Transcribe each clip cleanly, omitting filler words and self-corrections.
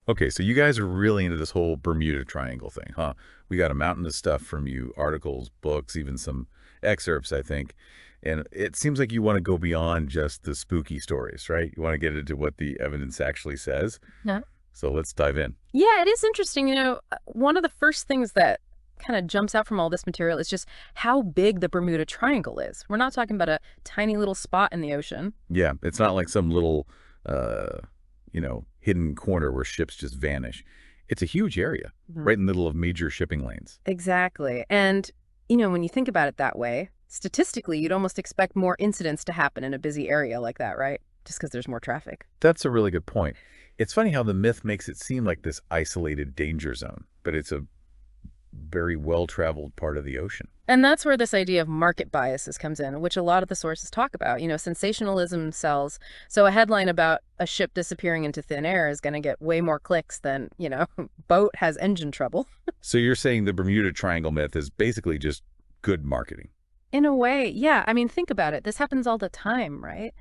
Okay, so you guys are really into this whole Bermuda Triangle thing, huh? We got a mountain of stuff from you, articles, books, even some excerpts, I think. And it seems like you want to go beyond just the spooky stories, right? You want to get into what the evidence actually says. Yeah. So let's dive in. Yeah, it is interesting. One of the first things that kind of jumps out from all this material is just how big the Bermuda Triangle is. We're not talking about a tiny little spot in the ocean. Yeah, it's not like some little, uh, hidden corner where ships just vanish. It's a huge area, Mhm. right in the middle of major shipping lanes. Exactly. And, when you think about it that way, statistically, you'd almost expect more incidents to happen in a busy area like that, right? Just because there's more traffic. That's a really good point. It's funny how the myth makes it seem like this isolated danger zone, but it's a very well-traveled part of the ocean. And that's where this idea of market biases comes in, which a lot of the sources talk about. Sensationalism sells. So a headline about a ship disappearing into thin air is going to get way more clicks than, boat has engine trouble. So you're saying the Bermuda Triangle myth is basically just good marketing. In a way, yeah. I mean, think about it. This happens all the time, right?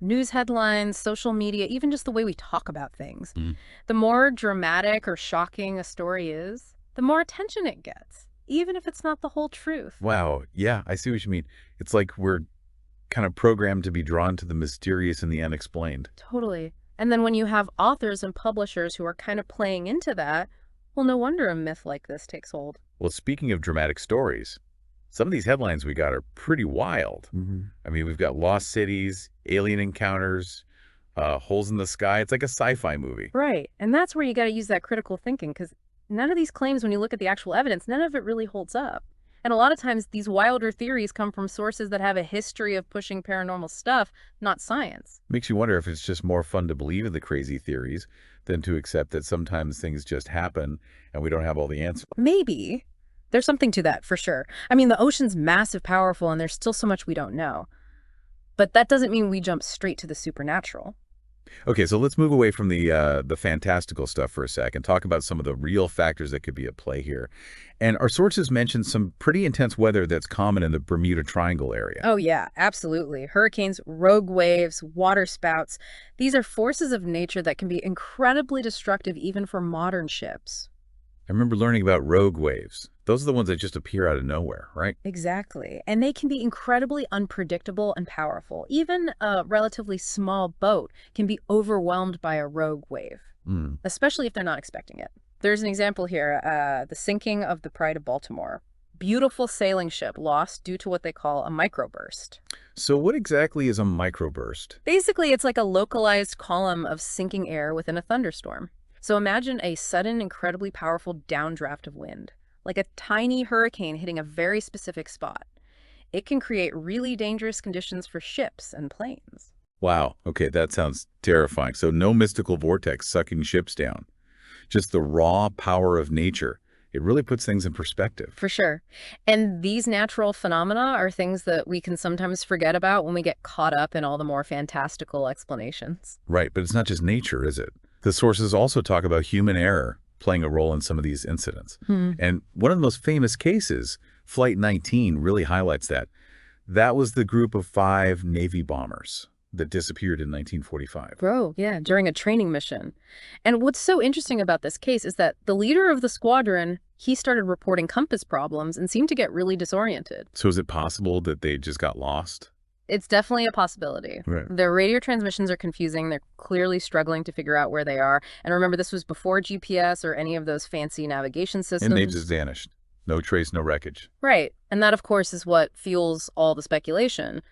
News headlines, social media, even just the way we talk about things. Mm. The more dramatic or shocking a story is, the more attention it gets, even if it's not the whole truth. Wow. Yeah, I see what you mean. It's like we're kind of programmed to be drawn to the mysterious and the unexplained. Totally. And then when you have authors and publishers who are kind of playing into that, well, no wonder a myth like this takes hold. Well, speaking of dramatic stories, some of these headlines we got are pretty wild. I mean, we've got lost cities, alien encounters, holes in the sky. It's like a sci-fi movie. Right. And that's where you got to use that critical thinking, because none of these claims, when you look at the actual evidence, none of it really holds up. And a lot of times these wilder theories come from sources that have a history of pushing paranormal stuff, not science. Makes you wonder if it's just more fun to believe in the crazy theories than to accept that sometimes things just happen and we don't have all the answers. Maybe. There's something to that, for sure. I mean, the ocean's massive, powerful, and there's still so much we don't know. But that doesn't mean we jump straight to the supernatural. Okay, so let's move away from the fantastical stuff for a sec and talk about some of the real factors that could be at play here. And our sources mentioned some pretty intense weather that's common in the Bermuda Triangle area. Oh, yeah, absolutely. Hurricanes, rogue waves, water spouts. These are forces of nature that can be incredibly destructive even for modern ships. I remember learning about rogue waves. Those are the ones that just appear out of nowhere, right? Exactly. And they can be incredibly unpredictable and powerful. Even a relatively small boat can be overwhelmed by a rogue wave, Mm. especially if they're not expecting it. There's an example here, the sinking of the Pride of Baltimore. Beautiful sailing ship lost due to what they call a microburst. So what exactly is a microburst? Basically, it's like a localized column of sinking air within a thunderstorm. So imagine a sudden, incredibly powerful downdraft of wind, like a tiny hurricane hitting a very specific spot. It can create really dangerous conditions for ships and planes. Wow. Okay, that sounds terrifying. So no mystical vortex sucking ships down, just the raw power of nature. It really puts things in perspective. For sure. And these natural phenomena are things that we can sometimes forget about when we get caught up in all the more fantastical explanations. Right, but it's not just nature, is it? The sources also talk about human error playing a role in some of these incidents. Hmm. And one of the most famous cases, Flight 19, really highlights that. That was the group of 5 Navy bombers that disappeared in 1945. Bro, yeah, during a training mission. And what's so interesting about this case is that the leader of the squadron, he started reporting compass problems and seemed to get really disoriented. So is it possible that they just got lost? It's definitely a possibility. Right. Their radio transmissions are confusing. They're clearly struggling to figure out where they are. And remember, this was before GPS or any of those fancy navigation systems. And they just vanished. No trace, no wreckage. Right. And that, of course, is what fuels all the speculation.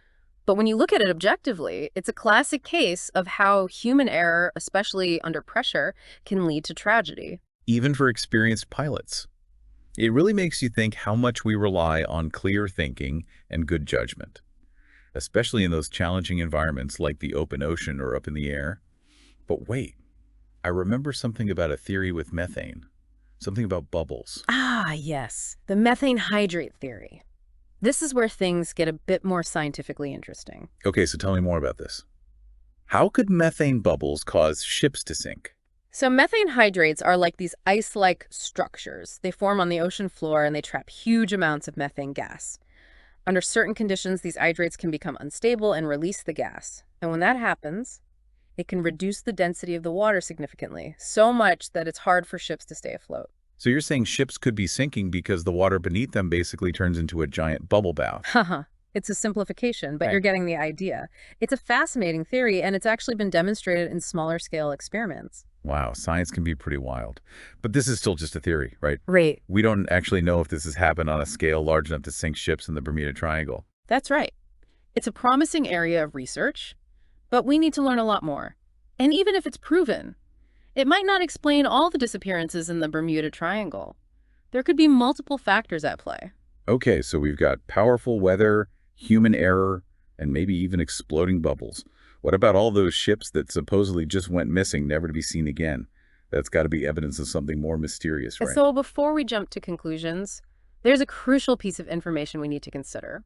But when you look at it objectively, it's a classic case of how human error, especially under pressure, can lead to tragedy. Even for experienced pilots. It really makes you think how much we rely on clear thinking and good judgment, especially in those challenging environments like the open ocean or up in the air. But wait, I remember something about a theory with methane, something about bubbles. Ah, yes, the methane hydrate theory. This is where things get a bit more scientifically interesting. Okay, so tell me more about this. How could methane bubbles cause ships to sink? So methane hydrates are like these ice-like structures. They form on the ocean floor and they trap huge amounts of methane gas. Under certain conditions, these hydrates can become unstable and release the gas. And when that happens, It can reduce the density of the water significantly, so much that it's hard for ships to stay afloat. So you're saying ships could be sinking because the water beneath them basically turns into a giant bubble bath. Haha. It's a simplification, but Right. you're getting the idea. It's a fascinating theory, and it's actually been demonstrated in smaller scale experiments. Wow, science can be pretty wild. But this is still just a theory, right? Right. We don't actually know if this has happened on a scale large enough to sink ships in the Bermuda Triangle. That's right. It's a promising area of research, but we need to learn a lot more. And even if it's proven, it might not explain all the disappearances in the Bermuda Triangle. There could be multiple factors at play. Okay, so we've got powerful weather, human error, and maybe even exploding bubbles. What about all those ships that supposedly just went missing, never to be seen again? That's got to be evidence of something more mysterious, right? So before we jump to conclusions, there's a crucial piece of information we need to consider.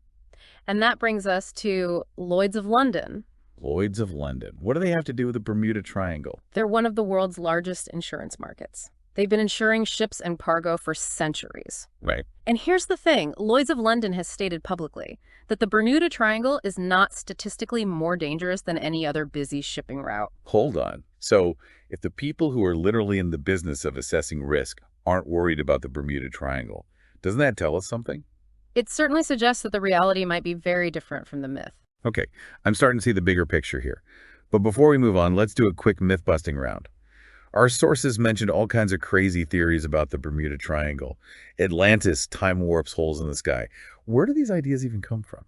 And that brings us to Lloyd's of London. Lloyd's of London. What do they have to do with the Bermuda Triangle? They're one of the world's largest insurance markets. They've been insuring ships and cargo for centuries. Right. And here's the thing, Lloyd's of London has stated publicly that the Bermuda Triangle is not statistically more dangerous than any other busy shipping route. Hold on. So if the people who are literally in the business of assessing risk aren't worried about the Bermuda Triangle, doesn't that tell us something? It certainly suggests that the reality might be very different from the myth. Okay, I'm starting to see the bigger picture here. But before we move on, let's do a quick myth-busting round. Our sources mentioned all kinds of crazy theories about the Bermuda Triangle. Atlantis, time warps, holes in the sky. Where do these ideas even come from?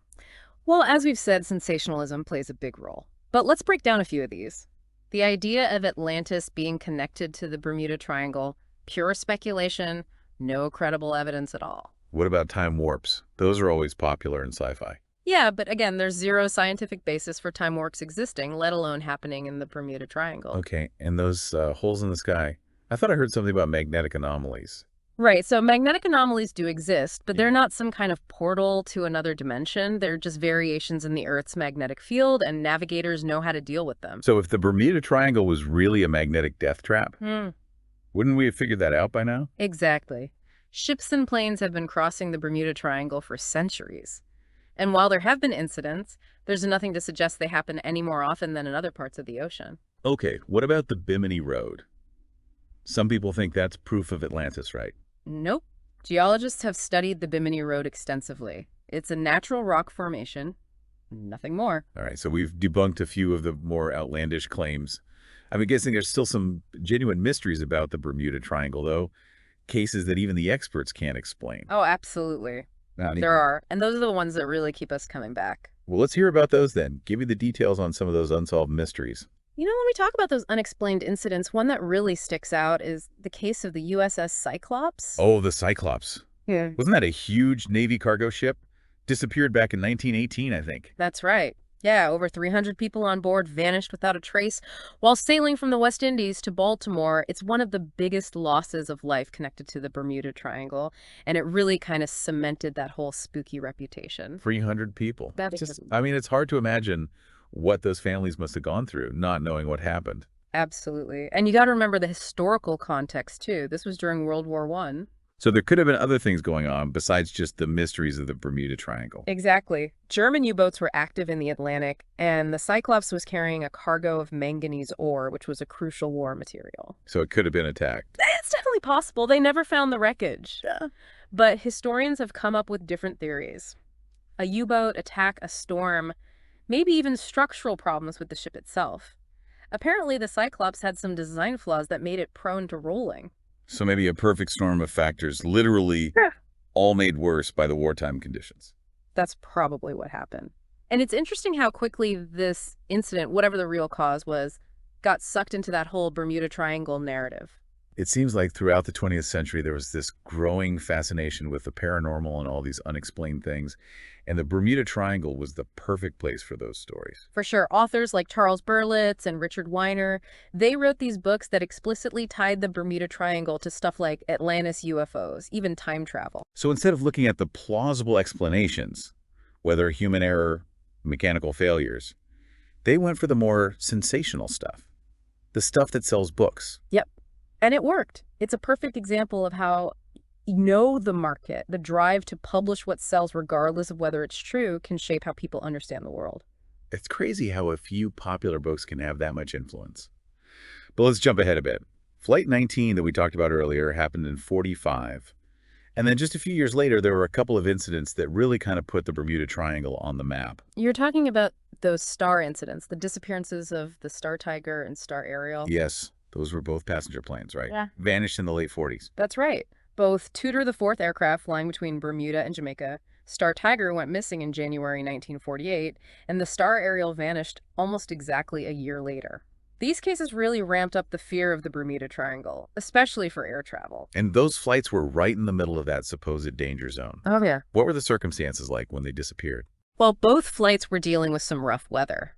Well, as we've said, sensationalism plays a big role. But let's break down a few of these. The idea of Atlantis being connected to the Bermuda Triangle, pure speculation, no credible evidence at all. What about time warps? Those are always popular in sci-fi. Yeah, but again, there's zero scientific basis for time warps existing, let alone happening in the Bermuda Triangle. Okay, and those holes in the sky. I thought I heard something about magnetic anomalies. Right, so magnetic anomalies do exist, but they're not some kind of portal to another dimension. They're just variations in the Earth's magnetic field, and navigators know how to deal with them. So if the Bermuda Triangle was really a magnetic death trap, wouldn't we have figured that out by now? Exactly. Ships and planes have been crossing the Bermuda Triangle for centuries. And while there have been incidents, there's nothing to suggest they happen any more often than in other parts of the ocean. Okay, what about the Bimini Road? Some people think that's proof of Atlantis, right? Nope. Geologists have studied the Bimini Road extensively. It's a natural rock formation, nothing more. All right, so we've debunked a few of the more outlandish claims. I'm guessing there's still some genuine mysteries about the Bermuda Triangle, though. Cases that even the experts can't explain. Oh, absolutely. There are. And those are the ones that really keep us coming back. Well, let's hear about those then. Give me the details on some of those unsolved mysteries. You know, when we talk about those unexplained incidents, one that really sticks out is the case of the USS Cyclops. Oh, the Cyclops. Yeah. Wasn't that a huge Navy cargo ship? Disappeared back in 1918, I think. That's right. Yeah, over 300 people on board vanished without a trace while sailing from the West Indies to Baltimore. It's one of the biggest losses of life connected to the Bermuda Triangle, and it really kind of cemented that whole spooky reputation. 300 people. That's Just, I mean, it's hard to imagine what those families must have gone through, not knowing what happened. Absolutely. And you got to remember the historical context, too. This was during World War I. So there could have been other things going on besides just the mysteries of the Bermuda Triangle. Exactly. German U-boats were active in the Atlantic, and the Cyclops was carrying a cargo of manganese ore, which was a crucial war material. So it could have been attacked. It's definitely possible. They never found the wreckage. But historians have come up with different theories. A U-boat attack, a storm, maybe even structural problems with the ship itself. Apparently, the Cyclops had some design flaws that made it prone to rolling. So maybe a perfect storm of factors, literally all made worse by the wartime conditions. That's probably what happened. And it's interesting how quickly this incident, whatever the real cause was, got sucked into that whole Bermuda Triangle narrative. It seems like throughout the 20th century, there was this growing fascination with the paranormal and all these unexplained things. And the Bermuda Triangle was the perfect place for those stories. For sure. Authors like Charles Berlitz and Richard Weiner, they wrote these books that explicitly tied the Bermuda Triangle to stuff like Atlantis UFOs, even time travel. So instead of looking at the plausible explanations, whether human error, mechanical failures, they went for the more sensational stuff. The stuff that sells books. Yep. And it worked. It's a perfect example of how the market, the drive to publish what sells regardless of whether it's true, can shape how people understand the world. It's crazy how a few popular books can have that much influence. But let's jump ahead a bit. Flight 19 that we talked about earlier happened in 45. And then just a few years later, there were a couple of incidents that really kind of put the Bermuda Triangle on the map. You're talking about those star incidents, the disappearances of the Star Tiger and Star Ariel? Yes, those were both passenger planes, right? Yeah. Vanished in the late 40s. That's right. Both Tudor the Fourth aircraft flying between Bermuda and Jamaica, Star Tiger went missing in January 1948, and the Star Ariel vanished almost exactly a year later. These cases really ramped up the fear of the Bermuda Triangle, especially for air travel. And those flights were right in the middle of that supposed danger zone. Oh, yeah. What were the circumstances like when they disappeared? Well, both flights were dealing with some rough weather.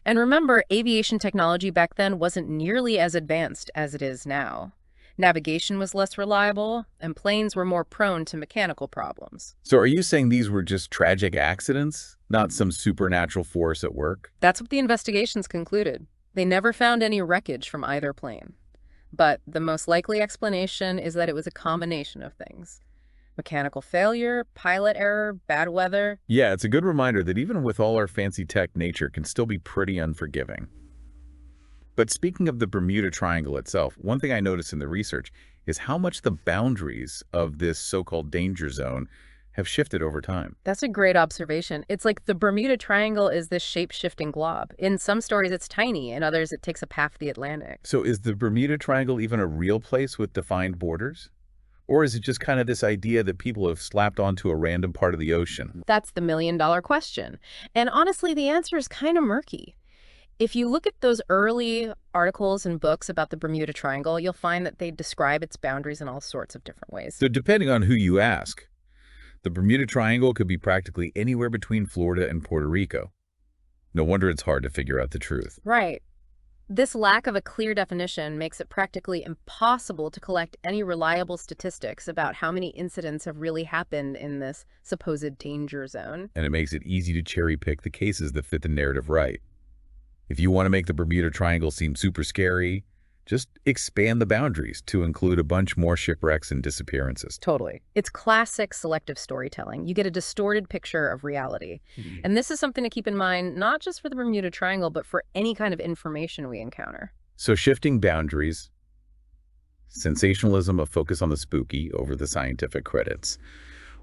And remember, aviation technology back then wasn't nearly as advanced as it is now. Navigation was less reliable, and planes were more prone to mechanical problems. So are you saying these were just tragic accidents, not some supernatural force at work? That's what the investigations concluded. They never found any wreckage from either plane. But the most likely explanation is that it was a combination of things. Mechanical failure, pilot error, bad weather. Yeah, it's a good reminder that even with all our fancy tech, nature can still be pretty unforgiving. But speaking of the Bermuda Triangle itself, one thing I noticed in the research is how much the boundaries of this so-called danger zone have shifted over time. That's a great observation. It's like the Bermuda Triangle is this shape-shifting glob. In some stories, it's tiny. In others, it takes up half the Atlantic. So is the Bermuda Triangle even a real place with defined borders? Or is it just kind of this idea that people have slapped onto a random part of the ocean? That's the million-dollar question. And honestly, the answer is kind of murky. If you look at those early articles and books about the Bermuda Triangle, you'll find that they describe its boundaries in all sorts of different ways. So depending on who you ask, the Bermuda Triangle could be practically anywhere between Florida and Puerto Rico. No wonder it's hard to figure out the truth. Right. This lack of a clear definition makes it practically impossible to collect any reliable statistics about how many incidents have really happened in this supposed danger zone. And it makes it easy to cherry pick the cases that fit the narrative right. If you want to make the Bermuda Triangle seem super scary, just expand the boundaries to include a bunch more shipwrecks and disappearances. Totally. It's classic selective storytelling. You get a distorted picture of reality. And this is something to keep in mind, not just for the Bermuda Triangle, but for any kind of information we encounter. So shifting boundaries, sensationalism, a focus on the spooky over the scientific credits.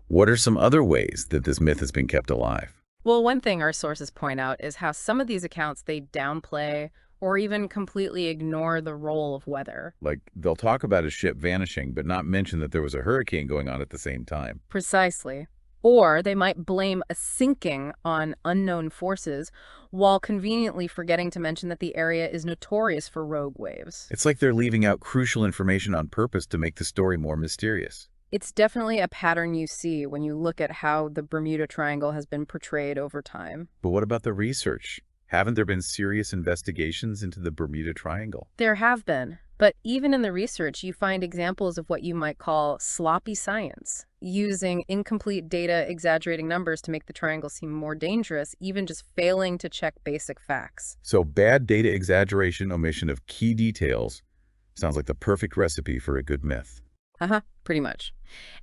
What are some other ways that this myth has been kept alive? Well, one thing our sources point out is how some of these accounts, they downplay or even completely ignore the role of weather. Like, they'll talk about a ship vanishing, but not mention that there was a hurricane going on at the same time. Precisely. Or they might blame a sinking on unknown forces while conveniently forgetting to mention that the area is notorious for rogue waves. It's like they're leaving out crucial information on purpose to make the story more mysterious. It's definitely a pattern you see when you look at how the Bermuda Triangle has been portrayed over time. But what about the research? Haven't there been serious investigations into the Bermuda Triangle? There have been, but even in the research, you find examples of what you might call sloppy science, using incomplete data, exaggerating numbers to make the triangle seem more dangerous, even just failing to check basic facts. So bad data exaggeration, omission of key details, sounds like the perfect recipe for a good myth. Pretty much.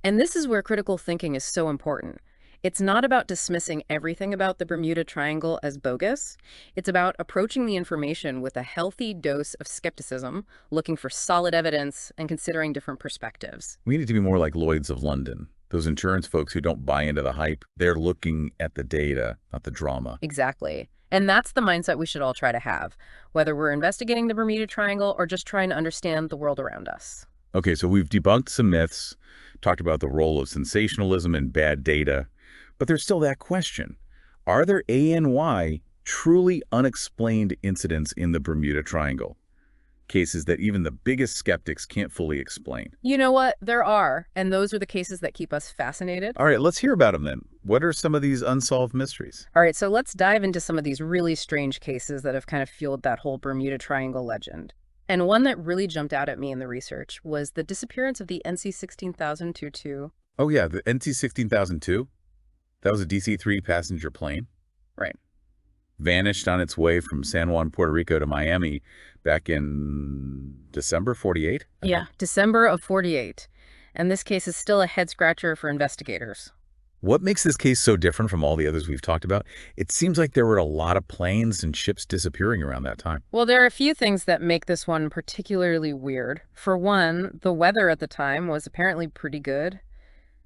And this is where critical thinking is so important. It's not about dismissing everything about the Bermuda Triangle as bogus. It's about approaching the information with a healthy dose of skepticism, looking for solid evidence, and considering different perspectives. We need to be more like Lloyd's of London. Those insurance folks who don't buy into the hype, they're looking at the data, not the drama. Exactly. And that's the mindset we should all try to have, whether we're investigating the Bermuda Triangle or just trying to understand the world around us. Okay, so we've debunked some myths, talked about the role of sensationalism and bad data, but there's still that question. Are there ANY truly unexplained incidents in the Bermuda Triangle? Cases that even the biggest skeptics can't fully explain. You know what? There are, and those are the cases that keep us fascinated. All right, let's hear about them then. What are some of these unsolved mysteries? All right, so let's dive into some of these really strange cases that have kind of fueled that whole Bermuda Triangle legend. And one that really jumped out at me in the research was the disappearance of the NC-16002. Oh yeah, the NC-16002? That was a DC-3 passenger plane. Right. Vanished on its way from San Juan, Puerto Rico to Miami back in December 48? Yeah, December of 48. And this case is still a head-scratcher for investigators. What makes this case so different from all the others we've talked about? It seems like there were a lot of planes and ships disappearing around that time. Well, there are a few things that make this one particularly weird. For one, the weather at the time was apparently pretty good.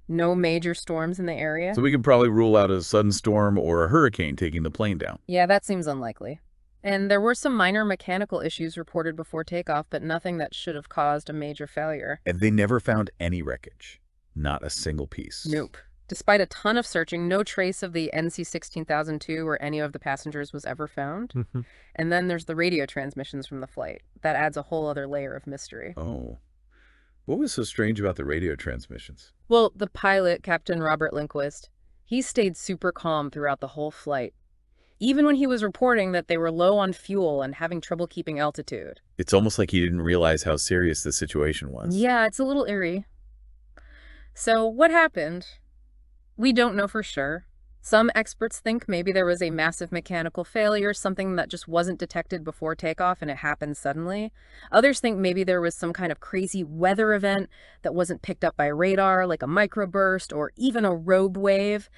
No major storms in the area. So we could probably rule out a sudden storm or a hurricane taking the plane down. Yeah, that seems unlikely. And there were some minor mechanical issues reported before takeoff, but nothing that should have caused a major failure. And they never found any wreckage. Not a single piece. Nope. Despite a ton of searching, no trace of the NC-16002 or any of the passengers was ever found. And then there's the radio transmissions from the flight. That adds a whole other layer of mystery. Oh. What was so strange about the radio transmissions? Well, the pilot, Captain Robert Lindquist, he stayed super calm throughout the whole flight, even when he was reporting that they were low on fuel and having trouble keeping altitude. It's almost like he didn't realize how serious the situation was. Yeah, it's a little eerie. So what happened? We don't know for sure. Some experts think maybe there was a massive mechanical failure, something that just wasn't detected before takeoff and it happened suddenly. Others think maybe there was some kind of crazy weather event that wasn't picked up by radar, like a microburst or even a rogue wave.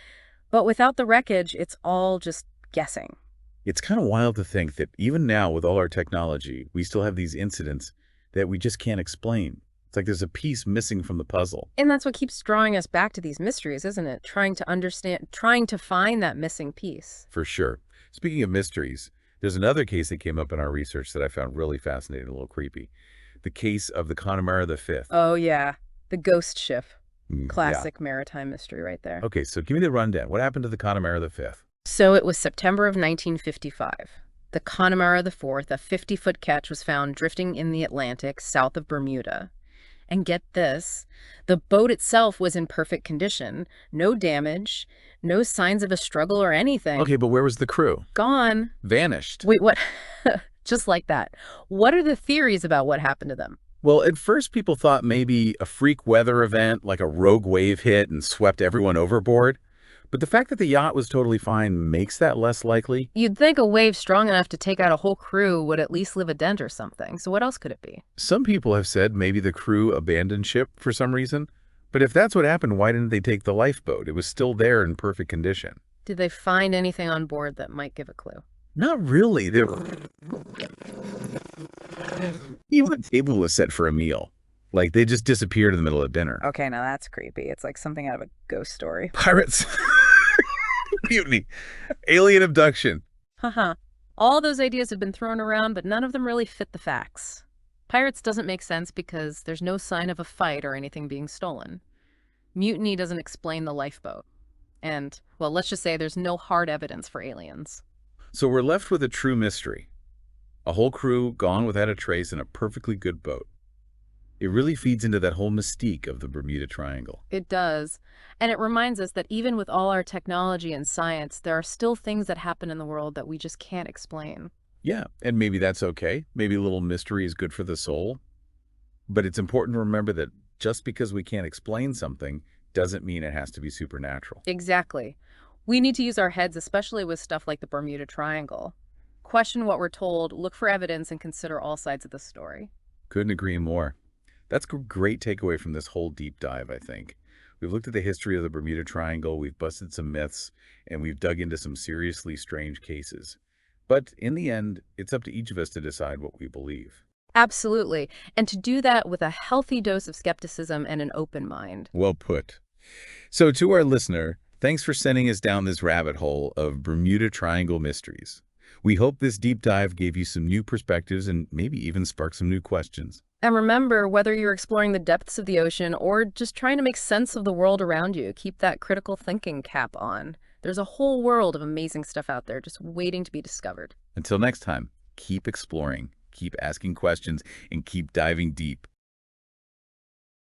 But without the wreckage, it's all just guessing. It's kind of wild to think that even now, with all our technology, we still have these incidents that we just can't explain. It's like there's a piece missing from the puzzle. And that's what keeps drawing us back to these mysteries, isn't it? Trying to understand, trying to find that missing piece. For sure. Speaking of mysteries, there's another case that came up in our research that I found really fascinating, a little creepy. The case of the Connemara V. Oh, yeah. The ghost ship. Yeah. Classic maritime mystery right there. Okay, so give me the rundown. What happened to the Connemara V? So it was September of 1955. The Connemara IV, a 50-foot ketch, was found drifting in the Atlantic south of Bermuda. And get this, the boat itself was in perfect condition. No damage, no signs of a struggle or anything. Okay, but where was the crew? Gone. Vanished. Wait, what? Just like that. What are the theories about what happened to them? Well, at first people thought maybe a freak weather event like a rogue wave hit and swept everyone overboard. But the fact that the yacht was totally fine makes that less likely. You'd think a wave strong enough to take out a whole crew would at least leave a dent or something. So what else could it be? Some people have said maybe the crew abandoned ship for some reason. But if that's what happened, why didn't they take the lifeboat? It was still there in perfect condition. Did they find anything on board that might give a clue? Not really. Even the table was set for a meal. Like they just disappeared in the middle of dinner. Okay, now that's creepy. It's like something out of a ghost story. Pirates. Mutiny. Alien abduction. Haha. All those ideas have been thrown around, but none of them really fit the facts. Pirates doesn't make sense because there's no sign of a fight or anything being stolen. Mutiny doesn't explain the lifeboat. And, well, let's just say there's no hard evidence for aliens. So we're left with a true mystery. A whole crew gone without a trace in a perfectly good boat. It really feeds into that whole mystique of the Bermuda Triangle. It does. And it reminds us that even with all our technology and science, there are still things that happen in the world that we just can't explain. Yeah, and maybe that's okay. Maybe a little mystery is good for the soul. But it's important to remember that just because we can't explain something doesn't mean it has to be supernatural. Exactly. We need to use our heads, especially with stuff like the Bermuda Triangle. Question what we're told, look for evidence, and consider all sides of the story. Couldn't agree more. That's a great takeaway from this whole deep dive, I think. We've looked at the history of the Bermuda Triangle, we've busted some myths, and we've dug into some seriously strange cases. But in the end, it's up to each of us to decide what we believe. Absolutely. And to do that with a healthy dose of skepticism and an open mind. Well put. So to our listener, thanks for sending us down this rabbit hole of Bermuda Triangle mysteries. We hope this deep dive gave you some new perspectives and maybe even sparked some new questions. And remember, whether you're exploring the depths of the ocean or just trying to make sense of the world around you, keep that critical thinking cap on. There's a whole world of amazing stuff out there just waiting to be discovered. Until next time, keep exploring, keep asking questions, and keep diving deep.